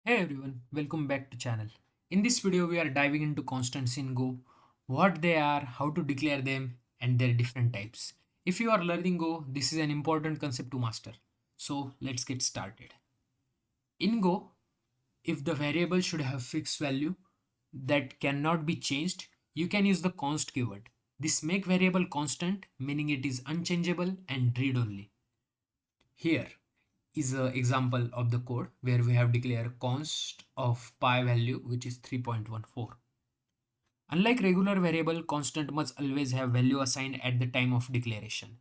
Hey everyone, welcome back to channel. In this video we are diving into constants in Go, what they are, how to declare them and their different types. If you are learning Go, this is an important concept to master. So let's get started. In Go, if the variable should have fixed value that cannot be changed, you can use the const keyword. This make variable constant, meaning it is unchangeable and read only. Here is an example of the code where we have declared const of pi value which is 3.14. Unlike regular variable, constant must always have value assigned at the time of declaration.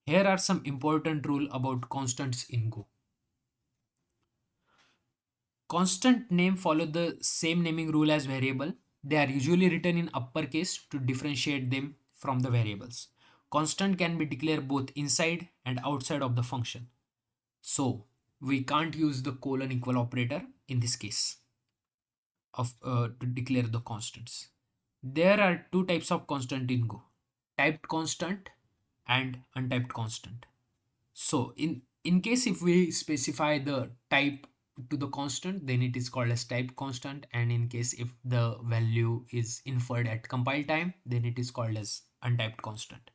Here are some important rules about constants in Go. Constant name follow the same naming rule as variable. They are usually written in uppercase to differentiate them from the variables. Constant can be declared both inside and outside of the function. So we can't use the colon equal operator in this case of to declare the constants. There are two types of constant in Go: typed constant and untyped constant. So in case if we specify the type to the constant, then it is called as typed constant, and in case if the value is inferred at compile time, then it is called as untyped constant.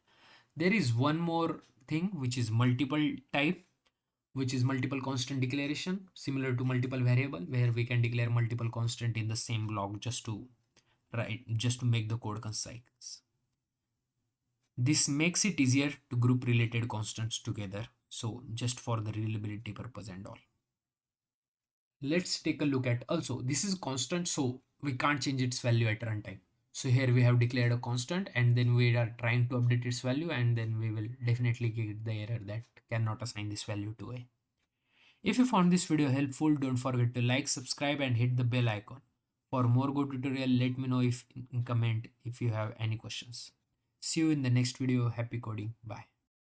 There is one more thing which is multiple type, which is multiple constant declaration, similar to multiple variable, where we can declare multiple constant in the same block just to make the code concise. This makes it easier to group related constants together, so just for the reliability purpose and all. Let's take a look at, also this is constant, so we can't change its value at runtime. So here we have declared a constant and then we are trying to update its value, and then we will definitely get the error that cannot assign this value to a. If you found this video helpful, don't forget to like, subscribe and hit the bell icon. For more Go tutorial, let me know if in comment if you have any questions. See you in the next video. Happy coding. Bye.